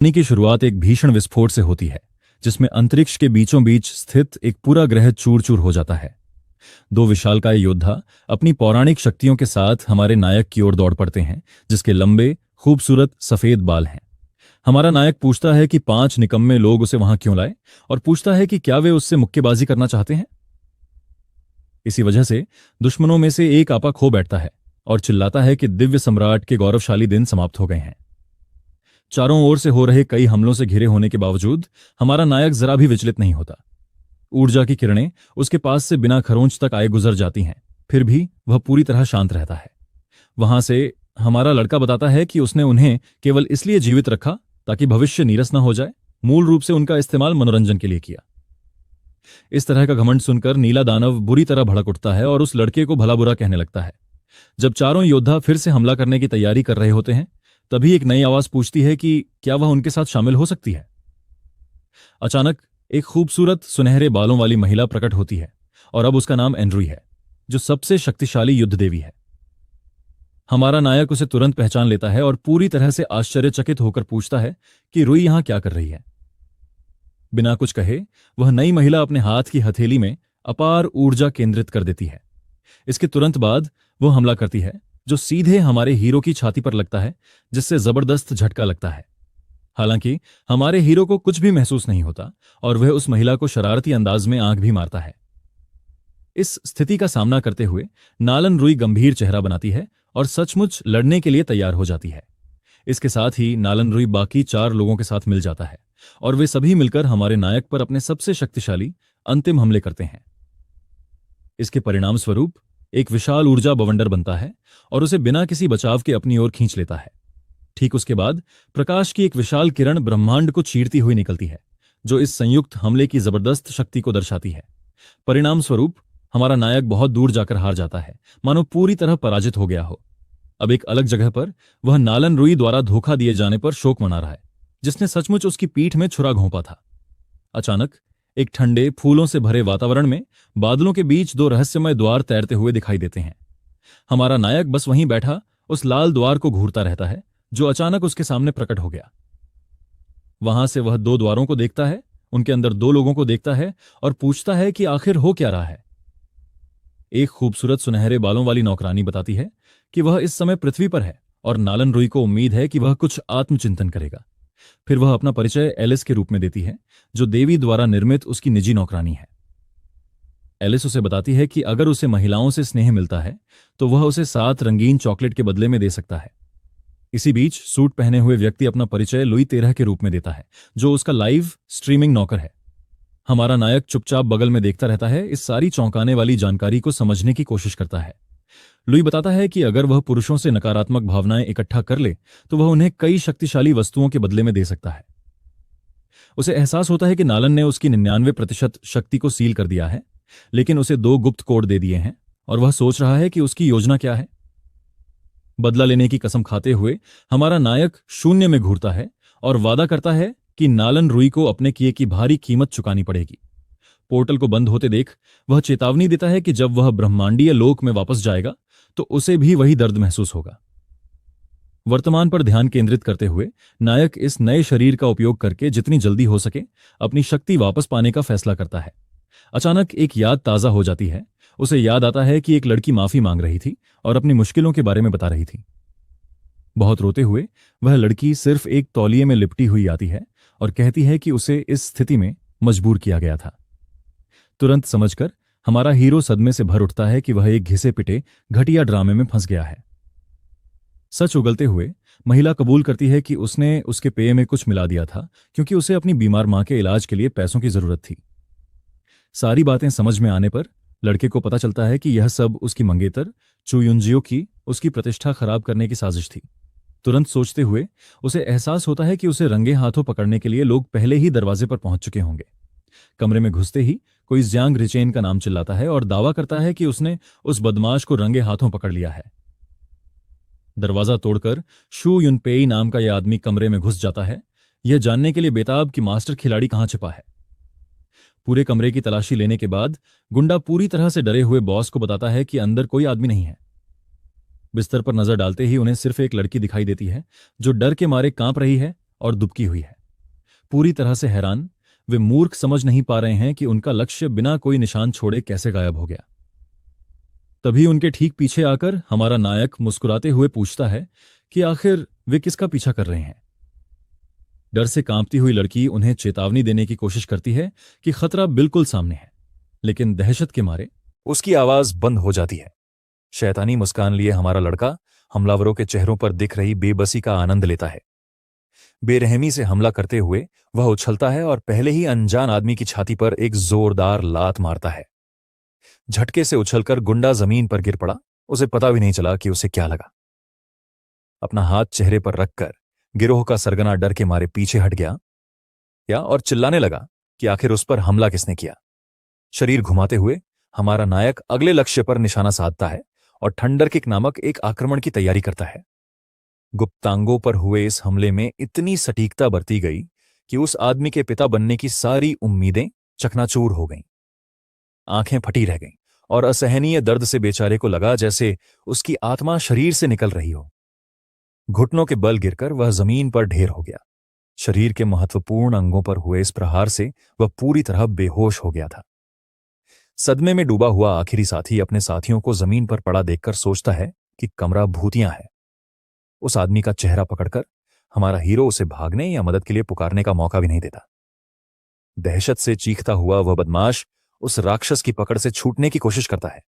कहानी की शुरुआत एक भीषण विस्फोट से होती है, जिसमें अंतरिक्ष के बीचों बीच स्थित एक पूरा ग्रह चूर चूर हो जाता है। दो विशालकाय योद्धा अपनी पौराणिक शक्तियों के साथ हमारे नायक की ओर दौड़ पड़ते हैं, जिसके लंबे खूबसूरत सफेद बाल हैं। हमारा नायक पूछता है कि 5 निकम्मे लोग उसे वहां क्यों लाए, और पूछता है कि क्या वे उससे मुक्केबाजी करना चाहते हैं। इसी वजह से दुश्मनों में से एक आपा खो बैठता है और चिल्लाता है कि दिव्य सम्राट के गौरवशाली दिन समाप्त हो गए हैं। चारों ओर से हो रहे कई हमलों से घिरे होने के बावजूद हमारा नायक जरा भी विचलित नहीं होता। ऊर्जा की किरणें उसके पास से बिना खरोंच तक आए गुजर जाती हैं, फिर भी वह पूरी तरह शांत रहता है। वहां से हमारा लड़का बताता है कि उसने उन्हें केवल इसलिए जीवित रखा ताकि भविष्य नीरस न हो जाए, मूल रूप से उनका इस्तेमाल मनोरंजन के लिए किया। इस तरह का घमंड सुनकर नीला दानव बुरी तरह भड़क उठता है और उस लड़के को भला बुरा कहने लगता है। जब चारों योद्धा फिर से हमला करने की तैयारी कर रहे होते हैं, तभी एक नई आवाज पूछती है कि क्या वह उनके साथ शामिल हो सकती है। अचानक एक खूबसूरत सुनहरे बालों वाली महिला प्रकट होती है, और अब उसका नाम एंड्री है, जो सबसे शक्तिशाली युद्ध देवी है। हमारा नायक उसे तुरंत पहचान लेता है और पूरी तरह से आश्चर्यचकित होकर पूछता है कि रुई यहां क्या कर रही है। बिना कुछ कहे वह नई महिला अपने हाथ की हथेली में अपार ऊर्जा केंद्रित कर देती है। इसके तुरंत बाद वह हमला करती है, जो सीधे हमारे हीरो की छाती पर लगता है, जिससे जबरदस्त झटका लगता है। हालांकि हमारे हीरो को कुछ भी महसूस नहीं होता और वह उस महिला को शरारती अंदाज में आंख भी मारता है। इस स्थिति का सामना करते हुए नालन रुई गंभीर चेहरा बनाती है और सचमुच लड़ने के लिए तैयार हो जाती है। इसके साथ ही नालन रुई बाकी 4 लोगों के साथ मिल जाता है और वे सभी मिलकर हमारे नायक पर अपने सबसे शक्तिशाली अंतिम हमले करते हैं। इसके परिणाम स्वरूप एक विशाल ऊर्जा बवंडर बनता है और उसे बिना किसी बचाव के अपनी ओर खींच लेता है। ठीक उसके बाद प्रकाश की एक विशाल किरण ब्रह्मांड को चीरती हुई निकलती है, जो इस संयुक्त हमले की जबरदस्त शक्ति को दर्शाती है। परिणाम स्वरूप हमारा नायक बहुत दूर जाकर हार जाता है, मानो पूरी तरह पराजित हो गया हो। अब एक अलग जगह पर वह नालन रुई द्वारा धोखा दिए जाने पर शोक मना रहा है, जिसने सचमुच उसकी पीठ में छुरा घोंपा था। अचानक एक ठंडे फूलों से भरे वातावरण में बादलों के बीच 2 रहस्यमय द्वार तैरते हुए दिखाई देते हैं। हमारा नायक बस वहीं बैठा उस लाल द्वार को घूरता रहता है, जो अचानक उसके सामने प्रकट हो गया। वहां से वह 2 द्वारों को देखता है, उनके अंदर 2 लोगों को देखता है और पूछता है कि आखिर हो क्या रहा है। एक खूबसूरत सुनहरे बालों वाली नौकरानी बताती है कि वह इस समय पृथ्वी पर है और नालन रुई को उम्मीद है कि वह कुछ आत्मचिंतन करेगा। फिर वह अपना परिचय एलिस के रूप में देती है, जो देवी द्वारा निर्मित उसकी निजी नौकरानी है। एलिस उसे बताती है कि अगर उसे महिलाओं से स्नेह मिलता है तो वह उसे 7 रंगीन चॉकलेट के बदले में दे सकता है। इसी बीच सूट पहने हुए व्यक्ति अपना परिचय लुई 13 के रूप में देता है, जो उसका लाइव स्ट्रीमिंग नौकर है। हमारा नायक चुपचाप बगल में देखता रहता है, इस सारी चौंकाने वाली जानकारी को समझने की कोशिश करता है। लुई बताता है कि अगर वह पुरुषों से नकारात्मक भावनाएं इकट्ठा कर ले तो वह उन्हें कई शक्तिशाली वस्तुओं के बदले में दे सकता है। उसे एहसास होता है कि नालन ने उसकी 99% शक्ति को सील कर दिया है, लेकिन उसे 2 गुप्त कोड दे दिए हैं और वह सोच रहा है कि उसकी योजना क्या है। बदला लेने की कसम खाते हुए हमारा नायक शून्य में घूरता है और वादा करता है कि नालन रुई को अपने किए की भारी कीमत चुकानी पड़ेगी। पोर्टल को बंद होते देख वह चेतावनी देता है कि जब वह ब्रह्मांडीय लोक में वापस जाएगा तो उसे भी वही दर्द महसूस होगा। वर्तमान पर ध्यान केंद्रित करते हुए नायक इस नए शरीर का उपयोग करके जितनी जल्दी हो सके अपनी शक्ति वापस पाने का फैसला करता है। अचानक एक याद ताजा हो जाती है। उसे याद आता है कि एक लड़की माफी मांग रही थी और अपनी मुश्किलों के बारे में बता रही थी। बहुत रोते हुए वह लड़की सिर्फ एक तौलिए में लिपटी हुई आती है और कहती है कि उसे इस स्थिति में मजबूर किया गया था। तुरंत समझकर हमारा हीरो सदमे से भर उठता है कि वह एक घिसे पिटे घटिया ड्रामे में फंस गया है। सच उगलते हुए महिला कबूल करती है कि उसने उसके पेय में कुछ मिला दिया था, क्योंकि उसे अपनी बीमार मां के इलाज के लिए पैसों की जरूरत थी। सारी बातें समझ में आने पर लड़के को पता चलता है कि यह सब उसकी मंगेतर चुयुंजियो की उसकी प्रतिष्ठा खराब करने की साजिश थी। तुरंत सोचते हुए उसे एहसास होता है कि उसे रंगे हाथों पकड़ने के लिए लोग पहले ही दरवाजे पर पहुंच चुके होंगे। कमरे में घुसते ही कोई ज्यांग रिचेन का नाम चिल्लाता है और दावा करता है कि उसने उस बदमाश को रंगे हाथों पकड़ लिया है। दरवाजा तोड़कर शू युनपेई नाम का यह आदमी कमरे में घुस जाता है, यह जानने के लिए बेताब कि मास्टर खिलाड़ी कहां छिपा है। पूरे कमरे की तलाशी लेने के बाद गुंडा पूरी तरह से डरे हुए बॉस को बताता है कि अंदर कोई आदमी नहीं है। बिस्तर पर नजर डालते ही उन्हें सिर्फ एक लड़की दिखाई देती है, जो डर के मारे कांप रही है और दुबकी हुई है। पूरी तरह से हैरान, वे मूर्ख समझ नहीं पा रहे हैं कि उनका लक्ष्य बिना कोई निशान छोड़े कैसे गायब हो गया। तभी उनके ठीक पीछे आकर हमारा नायक मुस्कुराते हुए पूछता है कि आखिर वे किसका पीछा कर रहे हैं। डर से कांपती हुई लड़की उन्हें चेतावनी देने की कोशिश करती है कि खतरा बिल्कुल सामने है, लेकिन दहशत के मारे उसकी आवाज बंद हो जाती है। शैतानी मुस्कान लिए हमारा लड़का हमलावरों के चेहरों पर दिख रही बेबसी का आनंद लेता है। बेरहमी से हमला करते हुए वह उछलता है और पहले ही अनजान आदमी की छाती पर एक जोरदार लात मारता है। झटके से उछलकर गुंडा जमीन पर गिर पड़ा। उसे पता भी नहीं चला कि उसे क्या लगा। अपना हाथ चेहरे पर रखकर गिरोह का सरगना डर के मारे पीछे हट गया और चिल्लाने लगा कि आखिर उस पर हमला किसने किया। शरीर घुमाते हुए हमारा नायक अगले लक्ष्य पर निशाना साधता है और थंडर किक नामक एक आक्रमण की तैयारी करता है। गुप्तांगों पर हुए इस हमले में इतनी सटीकता बरती गई कि उस आदमी के पिता बनने की सारी उम्मीदें चकनाचूर हो गईं। आंखें फटी रह गईं और असहनीय दर्द से बेचारे को लगा जैसे उसकी आत्मा शरीर से निकल रही हो। घुटनों के बल गिरकर वह जमीन पर ढेर हो गया। शरीर के महत्वपूर्ण अंगों पर हुए इस प्रहार से वह पूरी तरह बेहोश हो गया था। सदमे में डूबा हुआ आखिरी साथी अपने साथियों को जमीन पर पड़ा देखकर सोचता है कि कमरा भूतिया है। उस आदमी का चेहरा पकड़कर हमारा हीरो उसे भागने या मदद के लिए पुकारने का मौका भी नहीं देता। दहशत से चीखता हुआ वह बदमाश उस राक्षस की पकड़ से छूटने की कोशिश करता है,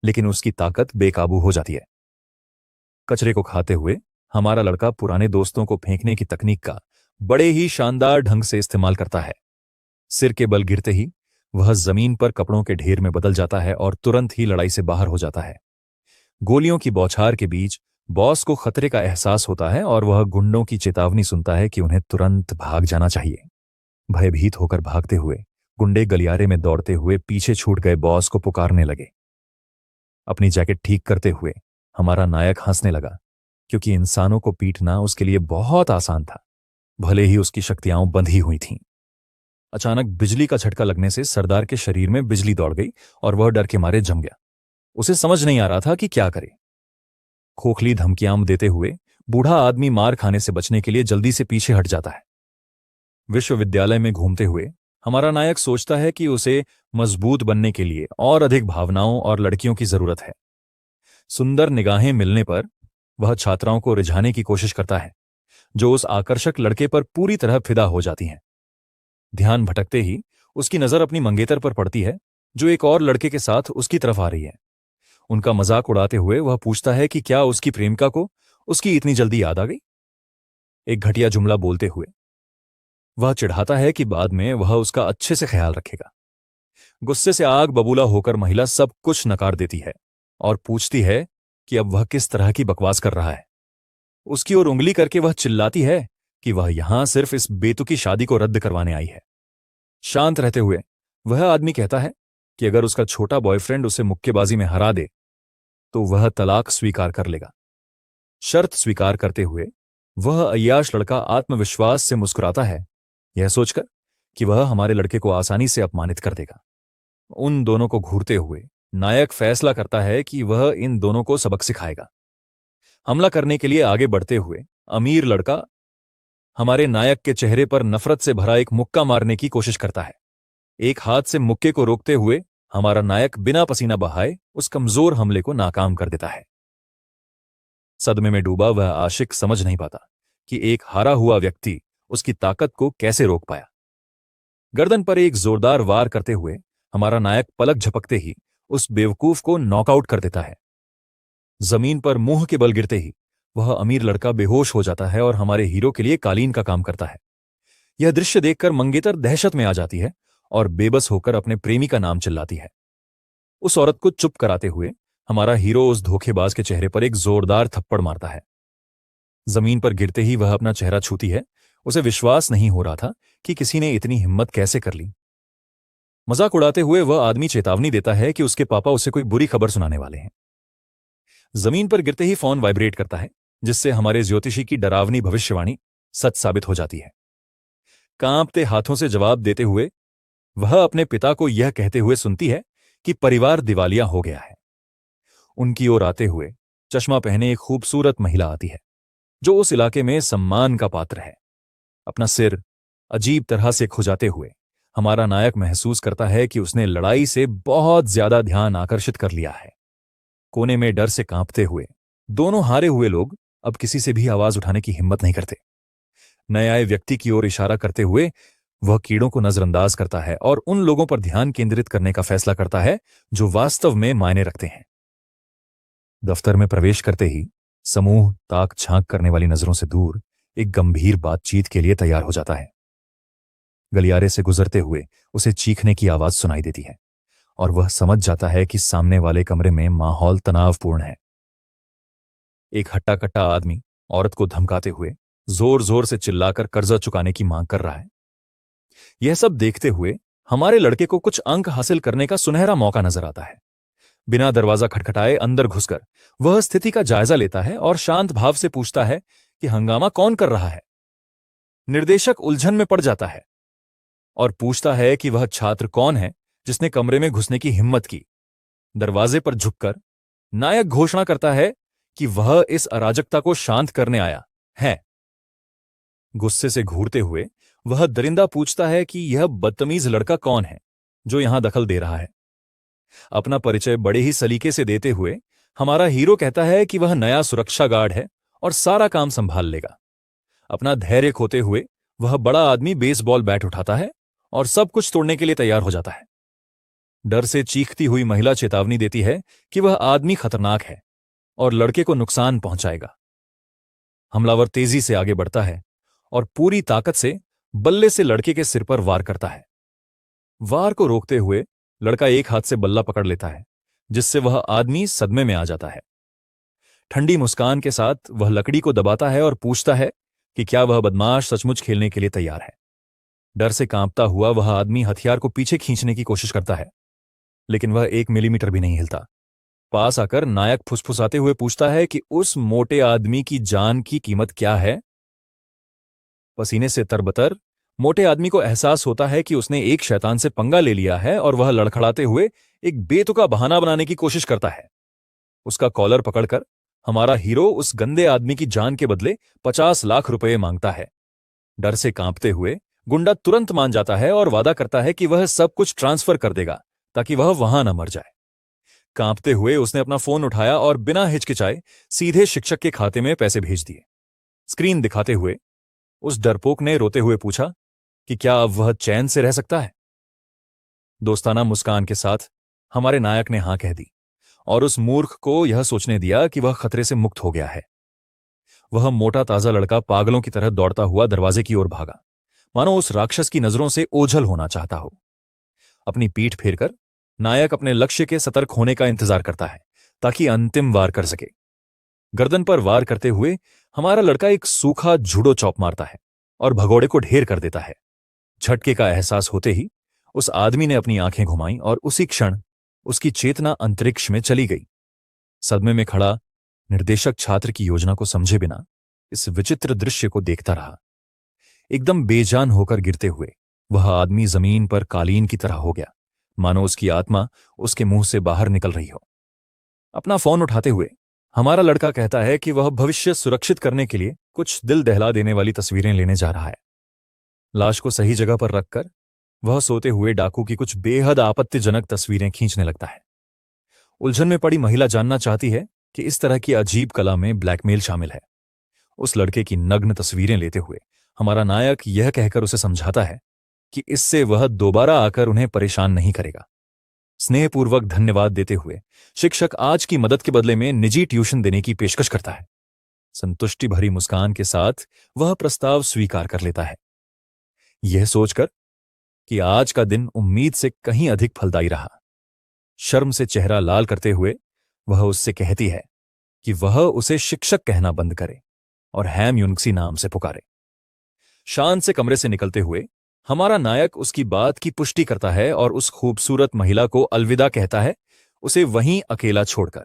लेकिन उसकी ताकत बेकाबू हो जाती है। कचरे को खाते हुए हमारा लड़का पुराने दोस्तों को फेंकने की तकनीक का बड़े ही शानदार ढंग से इस्तेमाल करता है। सिर के बल गिरते ही वह जमीन पर कपड़ों के ढेर में बदल जाता है और तुरंत ही लड़ाई से बाहर हो जाता है। गोलियों की बौछार के बीच बॉस को खतरे का एहसास होता है और वह गुंडों की चेतावनी सुनता है कि उन्हें तुरंत भाग जाना चाहिए। भयभीत होकर भागते हुए गुंडे गलियारे में दौड़ते हुए पीछे छूट गए बॉस को पुकारने लगे। अपनी जैकेट ठीक करते हुए हमारा नायक हंसने लगा, क्योंकि इंसानों को पीटना उसके लिए बहुत आसान था, भले ही उसकी शक्तियां बंधी हुई थीं। अचानक बिजली का झटका लगने से सरदार के शरीर में बिजली दौड़ गई और वह डर के मारे जम गया। उसे समझ नहीं आ रहा था कि क्या करे। खोखली धमकियां देते हुए बूढ़ा आदमी मार खाने से बचने के लिए जल्दी से पीछे हट जाता है। विश्वविद्यालय में घूमते हुए हमारा नायक सोचता है कि उसे मजबूत बनने के लिए और अधिक भावनाओं और लड़कियों की जरूरत है। सुंदर निगाहें मिलने पर वह छात्राओं को रिझाने की कोशिश करता है, जो उस आकर्षक लड़के पर पूरी तरह फिदा हो जाती हैं। ध्यान भटकते ही उसकी नजर अपनी मंगेतर पर पड़ती है, जो एक और लड़के के साथ उसकी तरफ आ रही है। उनका मजाक उड़ाते हुए वह पूछता है कि क्या उसकी प्रेमिका को उसकी इतनी जल्दी याद आ गई। एक घटिया जुमला बोलते हुए वह चिढ़ाता है कि बाद में वह उसका अच्छे से ख्याल रखेगा। गुस्से से आग बबूला होकर महिला सब कुछ नकार देती है और पूछती है कि अब वह किस तरह की बकवास कर रहा है। उसकी ओर उंगली करके वह चिल्लाती है कि वह यहां सिर्फ इस बेतुकी शादी को रद्द करवाने आई है। शांत रहते हुए वह आदमी कहता है कि अगर उसका छोटा बॉयफ्रेंड उसे मुक्केबाजी में हरा दे तो वह तलाक स्वीकार कर लेगा। शर्त स्वीकार करते हुए वह अय्याश लड़का आत्मविश्वास से मुस्कुराता है, यह सोचकर कि वह हमारे लड़के को आसानी से अपमानित कर देगा। उन दोनों को घूरते हुए नायक फैसला करता है कि वह इन दोनों को सबक सिखाएगा। हमला करने के लिए आगे बढ़ते हुए अमीर लड़का हमारे नायक के चेहरे पर नफरत से भरा एक मुक्का मारने की कोशिश करता है। एक हाथ से मुक्के को रोकते हुए हमारा नायक बिना पसीना बहाए उस कमजोर हमले को नाकाम कर देता है। सदमे में डूबा वह आशिक समझ नहीं पाता कि एक हारा हुआ व्यक्ति उसकी ताकत को कैसे रोक पाया। गर्दन पर एक जोरदार वार करते हुए हमारा नायक पलक झपकते ही उस बेवकूफ को नॉकआउट कर देता है। जमीन पर मुंह के बल गिरते ही वह अमीर लड़का बेहोश हो जाता है और हमारे हीरो के लिए कालीन का काम करता है। यह दृश्य देखकर मंगेतर दहशत में आ जाती है और बेबस होकर अपने प्रेमी का नाम चिल्लाती है। उस औरत को चुप कराते हुए हमारा हीरो उस धोखेबाज के चेहरे पर एक जोरदार थप्पड़ मारता है। जमीन पर गिरते ही वह अपना चेहरा छूती है। उसे विश्वास नहीं हो रहा था कि किसी ने इतनी हिम्मत कैसे कर ली। मजाक उड़ाते हुए वह आदमी चेतावनी देता है कि उसके पापा उसे कोई बुरी खबर सुनाने वाले हैं। जमीन पर गिरते ही फोन वाइब्रेट करता है, जिससे हमारे ज्योतिषी की डरावनी भविष्यवाणी सच साबित हो जाती है। कांपते हाथों से जवाब देते हुए वह अपने पिता को यह कहते हुए सुनती है कि परिवार दिवालिया हो गया है। उनकी ओर आते हुए चश्मा पहने एक खूबसूरत महिला आती है, जो उस इलाके में सम्मान का पात्र है। अपना सिर अजीब तरह से खुजाते हुए हमारा नायक महसूस करता है कि उसने लड़ाई से बहुत ज्यादा ध्यान आकर्षित कर लिया है। कोने में डर से कांपते हुए दोनों हारे हुए लोग अब किसी से भी आवाज उठाने की हिम्मत नहीं करते। नए आए व्यक्ति की ओर इशारा करते हुए वह कीड़ों को नजरअंदाज करता है और उन लोगों पर ध्यान केंद्रित करने का फैसला करता है जो वास्तव में मायने रखते हैं। दफ्तर में प्रवेश करते ही समूह ताक झांक करने वाली नजरों से दूर एक गंभीर बातचीत के लिए तैयार हो जाता है। गलियारे से गुजरते हुए उसे चीखने की आवाज सुनाई देती है और वह समझ जाता है कि सामने वाले कमरे में माहौल तनावपूर्ण है। एक हट्टा कट्टा आदमी औरत को धमकाते हुए जोर जोर से चिल्लाकर कर्जा चुकाने की मांग कर रहा है। यह सब देखते हुए हमारे लड़के को कुछ अंक हासिल करने का सुनहरा मौका नजर आता है। बिना दरवाजा खटखटाए अंदर घुसकर वह स्थिति का जायजा लेता है और शांत भाव से पूछता है कि हंगामा कौन कर रहा है। निर्देशक उलझन में पड़ जाता है और पूछता है कि वह छात्र कौन है जिसने कमरे में घुसने की हिम्मत की। दरवाजे पर झुककर नायक घोषणा करता है कि वह इस अराजकता को शांत करने आया है। गुस्से से घूरते हुए वह दरिंदा पूछता है कि यह बदतमीज लड़का कौन है जो यहां दखल दे रहा है। अपना परिचय बड़े ही सलीके से देते हुए हमारा हीरो कहता है कि वह नया सुरक्षा गार्ड है और सारा काम संभाल लेगा। अपना धैर्य खोते हुए वह बड़ा आदमी बेसबॉल बैट उठाता है और सब कुछ तोड़ने के लिए तैयार हो जाता है। डर से चीखती हुई महिला चेतावनी देती है कि वह आदमी खतरनाक है और लड़के को नुकसान पहुंचाएगा। हमलावर तेजी से आगे बढ़ता है और पूरी ताकत से बल्ले से लड़के के सिर पर वार करता है। वार को रोकते हुए लड़का एक हाथ से बल्ला पकड़ लेता है जिससे वह आदमी सदमे में आ जाता है। ठंडी मुस्कान के साथ वह लकड़ी को दबाता है और पूछता है कि क्या वह बदमाश सचमुच खेलने के लिए तैयार है। डर से कांपता हुआ वह आदमी हथियार को पीछे खींचने की कोशिश करता है लेकिन वह 1 मिलीमीटर भी नहीं हिलता। पास आकर नायक फुसफुसाते हुए पूछता है कि उस मोटे आदमी की जान की कीमत क्या है। पसीने से तरबतर मोटे आदमी को एहसास होता है कि उसने एक शैतान से पंगा ले लिया है और वह लड़खड़ाते हुए एक बेतुका बहाना बनाने की कोशिश करता है। उसका कॉलर पकड़कर हमारा हीरो उस गंदे आदमी की जान के बदले 50 लाख रुपए मांगता है। डर से कांपते हुए गुंडा तुरंत मान जाता है और वादा करता है कि वह सब कुछ ट्रांसफर कर देगा ताकि वह वहां न मर जाए। कांपते हुए उसने अपना फोन उठाया और बिना हिचकिचाए सीधे शिक्षक के खाते में पैसे भेज दिए। स्क्रीन दिखाते हुए उस डरपोक ने रोते हुए पूछा कि क्या अब वह चैन से रह सकता है। दोस्ताना मुस्कान के साथ हमारे नायक ने हां कह दी और उस मूर्ख को यह सोचने दिया कि वह खतरे से मुक्त हो गया है। वह मोटा ताजा लड़का पागलों की तरह दौड़ता हुआ दरवाजे की ओर भागा, मानो उस राक्षस की नजरों से ओझल होना चाहता हो। अपनी पीठ फेरकर नायक अपने लक्ष्य के सतर्क होने का इंतजार करता है ताकि अंतिम वार कर सके। गर्दन पर वार करते हुए हमारा लड़का एक सूखा जूडो चॉप मारता है और भगोड़े को ढेर कर देता है। झटके का एहसास होते ही उस आदमी ने अपनी आंखें घुमाई और उसी क्षण उसकी चेतना अंतरिक्ष में चली गई। सदमे में खड़ा निर्देशक छात्र की योजना को समझे बिना इस विचित्र दृश्य को देखता रहा। एकदम बेजान होकर गिरते हुए वह आदमी जमीन पर कालीन की तरह हो गया, मानो उसकी आत्मा उसके मुंह से बाहर निकल रही हो। अपना फोन उठाते हुए हमारा लड़का कहता है कि वह भविष्य सुरक्षित करने के लिए कुछ दिल दहला देने वाली तस्वीरें लेने जा रहा है। लाश को सही जगह पर रखकर वह सोते हुए डाकू की कुछ बेहद आपत्तिजनक तस्वीरें खींचने लगता है। उलझन में पड़ी महिला जानना चाहती है कि इस तरह की अजीब कला में ब्लैकमेल शामिल है। उस लड़के की नग्न तस्वीरें लेते हुए हमारा नायक यह कहकर उसे समझाता है कि इससे वह दोबारा आकर उन्हें परेशान नहीं करेगा। स्नेहपूर्वक धन्यवाद देते हुए शिक्षक आज की मदद के बदले में निजी ट्यूशन देने की पेशकश करता है। संतुष्टि भरी मुस्कान के साथ वह प्रस्ताव स्वीकार कर लेता है, यह सोचकर कि आज का दिन उम्मीद से कहीं अधिक फलदायी रहा। शर्म से चेहरा लाल करते हुए वह उससे कहती है कि वह उसे शिक्षक कहना बंद करे और हैम यूनिक्सी नाम से पुकारे। शान से कमरे से निकलते हुए हमारा नायक उसकी बात की पुष्टि करता है और उस खूबसूरत महिला को अलविदा कहता है, उसे वहीं अकेला छोड़कर।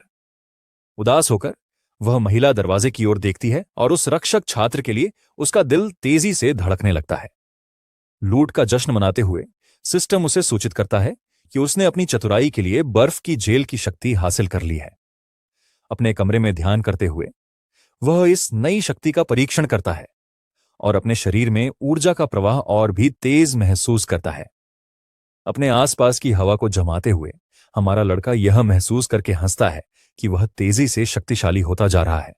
उदास होकर वह महिला दरवाजे की ओर देखती है और उस रक्षक छात्र के लिए उसका दिल तेजी से धड़कने लगता है। लूट का जश्न मनाते हुए सिस्टम उसे सूचित करता है कि उसने अपनी चतुराई के लिए बर्फ की जेल की शक्ति हासिल कर ली है। अपने कमरे में ध्यान करते हुए वह इस नई शक्ति का परीक्षण करता है और अपने शरीर में ऊर्जा का प्रवाह और भी तेज महसूस करता है। अपने आसपास की हवा को जमाते हुए हमारा लड़का यह महसूस करके हंसता है कि वह तेजी से शक्तिशाली होता जा रहा है।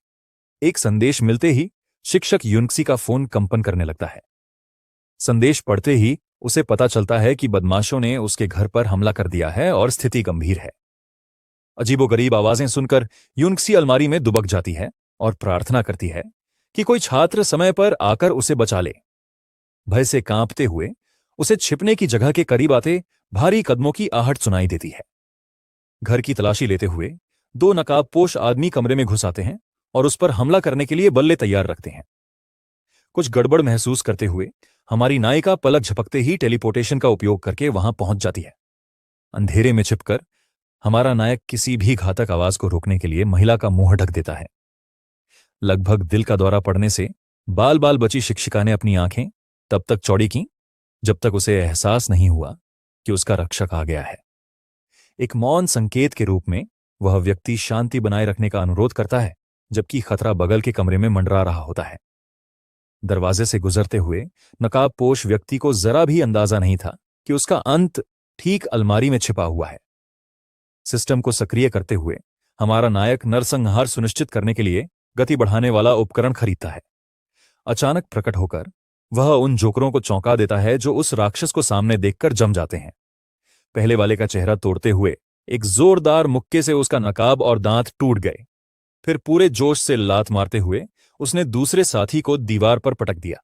एक संदेश मिलते ही शिक्षक युनक्सी का फोन कंपन करने लगता है। संदेश पढ़ते ही उसे पता चलता है कि बदमाशों ने उसके घर पर हमला कर दिया है और स्थिति गंभीर है। अजीबोगरीब आवाजें सुनकर युनक्सी अलमारी में दुबक जाती है और प्रार्थना करती है कि कोई छात्र समय पर आकर उसे बचा ले। भय से कांपते हुए उसे छिपने की जगह के करीब आते भारी कदमों की आहट सुनाई देती है। घर की तलाशी लेते हुए दो नकाबपोश आदमी कमरे में घुस आते हैं और उस पर हमला करने के लिए बल्ले तैयार रखते हैं। कुछ गड़बड़ महसूस करते हुए हमारी नायिका पलक झपकते ही टेलीपोर्टेशन का उपयोग करके वहां पहुंच जाती है। अंधेरे में छिपकर हमारा नायक किसी भी घातक आवाज को रोकने के लिए महिला का मुंह ढक देता है। लगभग दिल का दौरा पड़ने से बाल बाल बची शिक्षिका ने अपनी आंखें तब तक चौड़ी की जब तक उसे एहसास नहीं हुआ कि उसका रक्षक आ गया है। एक मौन संकेत के रूप में वह व्यक्ति शांति बनाए रखने का अनुरोध करता है, जबकि खतरा बगल के कमरे में मंडरा रहा होता है। दरवाजे से गुजरते हुए नकाबपोश व्यक्ति को जरा भी अंदाजा नहीं था कि उसका अंत ठीक अलमारी में छिपा हुआ है। सिस्टम को सक्रिय करते हुए हमारा नायक नरसंहार सुनिश्चित करने के लिए गति बढ़ाने वाला उपकरण खरीदता है। अचानक प्रकट होकर वह उन जोकरों को चौंका देता है जो उस राक्षस को सामने देखकर जम जाते हैं। पहले वाले का चेहरा तोड़ते हुए एक जोरदार मुक्के से उसका नकाब और दांत टूट गए। फिर पूरे जोश से लात मारते हुए उसने दूसरे साथी को दीवार पर पटक दिया,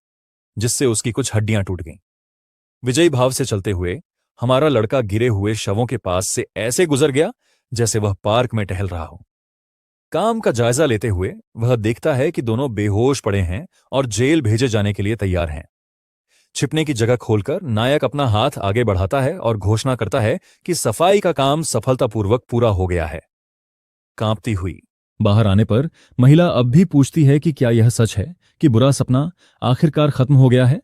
जिससे उसकी कुछ हड्डियां टूट गईं। विजयी भाव से चलते हुए हमारा लड़का गिरे हुए शवों के पास से ऐसे गुजर गया जैसे वह पार्क में टहल रहा हो। काम का जायजा लेते हुए वह देखता है कि दोनों बेहोश पड़े हैं और जेल भेजे जाने के लिए तैयार हैं। छिपने की जगह खोलकर नायक अपना हाथ आगे बढ़ाता है और घोषणा करता है कि सफाई का काम सफलतापूर्वक पूरा हो गया है। कांपती हुई बाहर आने पर महिला अब भी पूछती है कि क्या यह सच है कि बुरा सपना आखिरकार खत्म हो गया है।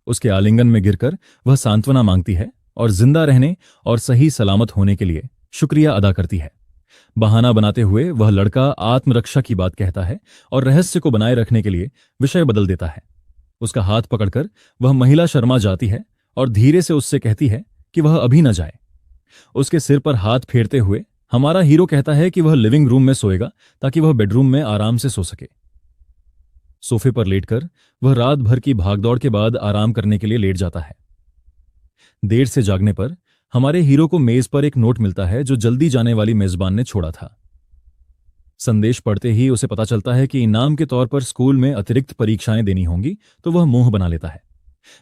उसके आलिंगन में गिरकर वह सांत्वना मांगती है और जिंदा रहने और सही सलामत होने के लिए शुक्रिया अदा करती है। बहाना बनाते हुए वह लड़का आत्मरक्षा की बात कहता है और रहस्य को बनाए रखने के लिए विषय बदल देता है। उसका हाथ पकड़कर वह महिला शर्मा जाती है और धीरे से उससे कहती है कि वह अभी न जाए। उसके सिर पर हाथ फेरते हुए हमारा हीरो कहता है कि वह लिविंग रूम में सोएगा ताकि वह बेडरूम में आराम से सो सके। सोफे पर लेटकर वह रात भर की भागदौड़ के बाद आराम करने के लिए लेट जाता है। देर से जागने पर हमारे हीरो को मेज पर एक नोट मिलता है जो जल्दी जाने वाली मेजबान ने छोड़ा था। संदेश पढ़ते ही उसे पता चलता है कि इनाम के तौर पर स्कूल में अतिरिक्त परीक्षाएं देनी होंगी, तो वह मुंह बना लेता है।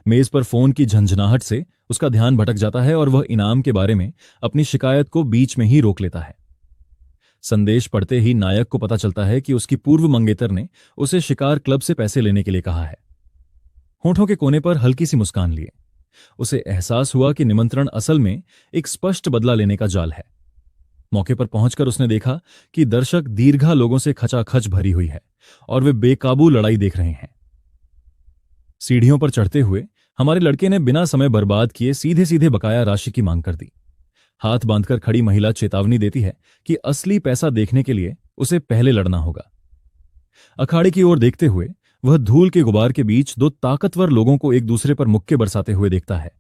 मेज पर फोन की झंझनाहट से उसका ध्यान भटक जाता है और वह इनाम के बारे में अपनी शिकायत को बीच में ही रोक लेता है। संदेश पढ़ते ही नायक को पता चलता है कि उसकी पूर्व मंगेतर ने उसे शिकार क्लब से पैसे लेने के लिए कहा है। होठों के कोने पर हल्की सी मुस्कान लिए उसे एहसास हुआ कि निमंत्रण असल में एक स्पष्ट बदला लेने का जाल है। मौके पर पहुंचकर उसने देखा कि दर्शक दीर्घा लोगों से खचाखच भरी हुई है और वे बेकाबू लड़ाई देख रहे हैं। सीढ़ियों पर चढ़ते हुए हमारे लड़के ने बिना समय बर्बाद किए सीधे सीधे बकाया राशि की मांग कर दी। हाथ बांधकर खड़ी महिला चेतावनी देती है कि असली पैसा देखने के लिए उसे पहले लड़ना होगा। अखाड़े की ओर देखते हुए वह धूल के गुबार के बीच दो ताकतवर लोगों को एक दूसरे पर मुक्के बरसाते हुए देखता है।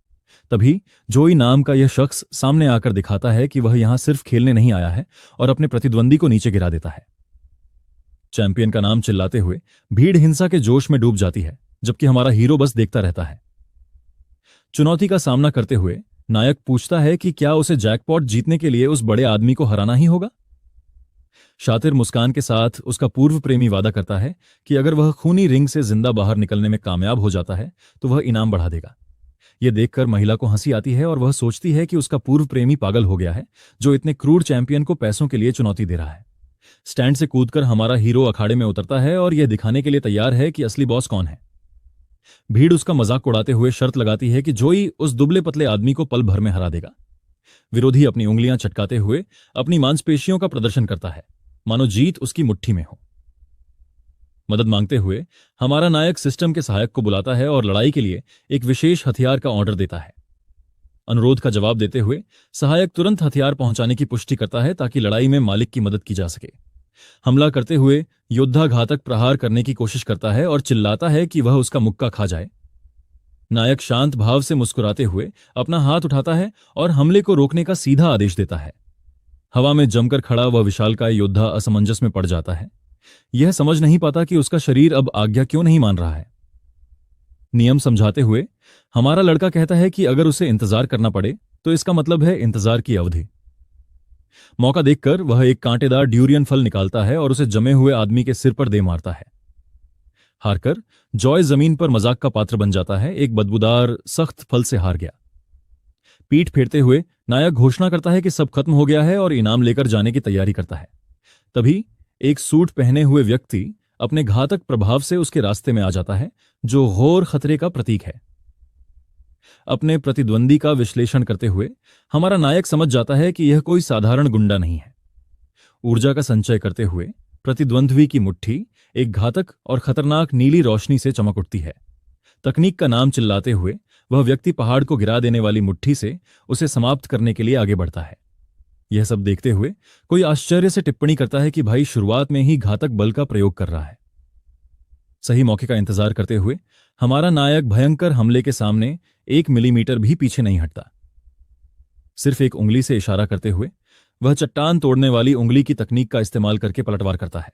तभी जोई नाम का यह शख्स सामने आकर दिखाता है कि वह यहां सिर्फ खेलने नहीं आया है और अपने प्रतिद्वंदी को नीचे गिरा देता है। चैंपियन का नाम चिल्लाते हुए भीड़ हिंसा के जोश में डूब जाती है, जबकि हमारा हीरो बस देखता रहता है। चुनौती का सामना करते हुए नायक पूछता है कि क्या उसे जैकपॉट जीतने के लिए उस बड़े आदमी को हराना ही होगा। शातिर मुस्कान के साथ उसका पूर्व प्रेमी वादा करता है कि अगर वह खूनी रिंग से जिंदा बाहर निकलने में कामयाब हो जाता है तो वह इनाम बढ़ा देगा। यह देखकर महिला को हंसी आती है और वह सोचती है कि उसका पूर्व प्रेमी पागल हो गया है जो इतने क्रूर चैंपियन को पैसों के लिए चुनौती दे रहा है। स्टैंड से कूदकर हमारा हीरो अखाड़े में उतरता है और यह दिखाने के लिए तैयार है कि असली बॉस कौन है। भीड़ उसका मजाक उड़ाते हुए शर्त लगाती है कि जोई उस दुबले पतले आदमी को पल भर में हरा देगा। विरोधी अपनी उंगलियां चटकाते हुए अपनी मांसपेशियों का प्रदर्शन करता है, मानो जीत उसकी मुट्ठी में हो। मदद मांगते हुए हमारा नायक सिस्टम के सहायक को बुलाता है और लड़ाई के लिए एक विशेष हथियार का ऑर्डर देता है। अनुरोध का जवाब देते हुए सहायक तुरंत हथियार पहुंचाने की पुष्टि करता है ताकि लड़ाई में मालिक की मदद की जा सके। हमला करते हुए योद्धा घातक प्रहार करने की कोशिश करता है और चिल्लाता है कि वह उसका मुक्का खा जाए। नायक शांत भाव से मुस्कुराते हुए अपना हाथ उठाता है और हमले को रोकने का सीधा आदेश देता है। हवा में जमकर खड़ा वह विशालकाय योद्धा असमंजस में पड़ जाता है। यह समझ नहीं पाता कि उसका शरीर अब आज्ञा क्यों नहीं मान रहा है। नियम समझाते हुए हमारा लड़का कहता है कि अगर उसे इंतजार करना पड़े तो इसका मतलब है इंतजार की अवधि। मौका देखकर वह एक कांटेदार ड्यूरियन फल निकालता है और उसे जमे हुए आदमी के सिर पर दे मारता है। हारकर जॉय जमीन पर मजाक का पात्र बन जाता है। एक बदबूदार सख्त फल से हार गया। पीठ फेरते हुए नायक घोषणा करता है कि सब खत्म हो गया है और इनाम लेकर जाने की तैयारी करता है। तभी एक सूट पहने हुए व्यक्ति अपने घातक प्रभाव से उसके रास्ते में आ जाता है, जो घोर खतरे का प्रतीक है। अपने प्रतिद्वंदी का विश्लेषण करते हुए हमारा नायक समझ जाता है कि यह कोई साधारण गुंडा नहीं है। ऊर्जा का संचय करते हुए प्रतिद्वंद्वी की मुट्ठी एक घातक और खतरनाक नीली रोशनी से चमक उठती है। तकनीक का नाम चिल्लाते हुए वह व्यक्ति पहाड़ को गिरा देने वाली मुट्ठी से उसे समाप्त करने के लिए आगे बढ़ता है। यह सब देखते हुए कोई आश्चर्य से टिप्पणी करता है कि भाई शुरुआत में ही घातक बल का प्रयोग कर रहा है। सही मौके का इंतजार करते हुए हमारा नायक भयंकर हमले के सामने 1 मिलीमीटर भी पीछे नहीं हटता। सिर्फ एक उंगली से इशारा करते हुए वह चट्टान तोड़ने वाली उंगली की तकनीक का इस्तेमाल करके पलटवार करता है।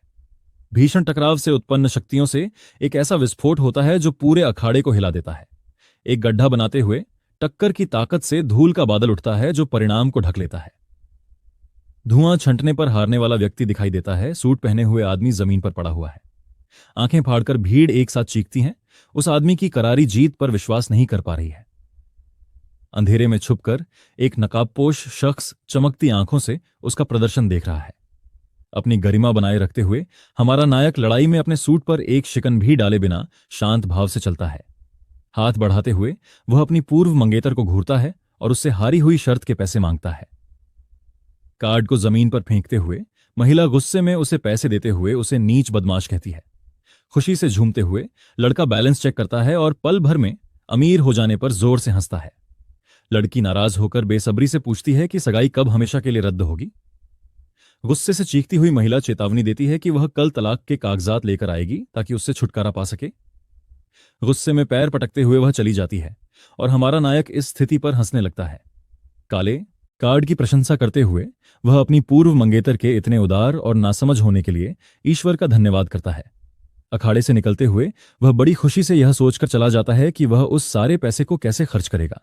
भीषण टकराव से उत्पन्न शक्तियों से एक ऐसा विस्फोट होता है जो पूरे अखाड़े को हिला देता है। एक गड्ढा बनाते हुए टक्कर की ताकत से धूल का बादल उठता है जो परिणाम को ढक लेता है। धुआं छंटने पर हारने वाला व्यक्ति दिखाई देता है। सूट पहने हुए आदमी जमीन पर पड़ा हुआ है। आंखें फाड़कर भीड़ एक साथ चीखती हैं। उस आदमी की करारी जीत पर विश्वास नहीं कर पा रही है। अंधेरे में छुपकर एक नकाबपोश शख्स चमकती आंखों से उसका प्रदर्शन देख रहा है। अपनी गरिमा बनाए रखते हुए हमारा नायक लड़ाई में अपने सूट पर एक शिकन भी डाले बिना शांत भाव से चलता है। हाथ बढ़ाते हुए वह अपनी पूर्व मंगेतर को घूरता है और उससे हारी हुई शर्त के पैसे मांगता है। कार्ड को जमीन पर फेंकते हुए महिला गुस्से में उसे पैसे देते हुए उसे नीच बदमाश कहती है। खुशी से झूमते हुए लड़का बैलेंस चेक करता है और पल भर में अमीर हो जाने पर जोर से हंसता है। लड़की नाराज होकर बेसब्री से पूछती है कि सगाई कब हमेशा के लिए रद्द होगी। गुस्से से चीखती हुई महिला चेतावनी देती है कि वह कल तलाक के कागजात लेकर आएगी ताकि उससे छुटकारा पा सके। गुस्से में पैर पटकते हुए वह चली जाती है और हमारा नायक इस स्थिति पर हंसने लगता है। काले कार्ड की प्रशंसा करते हुए वह अपनी पूर्व मंगेतर के इतने उदार और नासमझ होने के लिए ईश्वर का धन्यवाद करता है। अखाड़े से निकलते हुए वह बड़ी खुशी से यह सोचकर चला जाता है कि वह उस सारे पैसे को कैसे खर्च करेगा।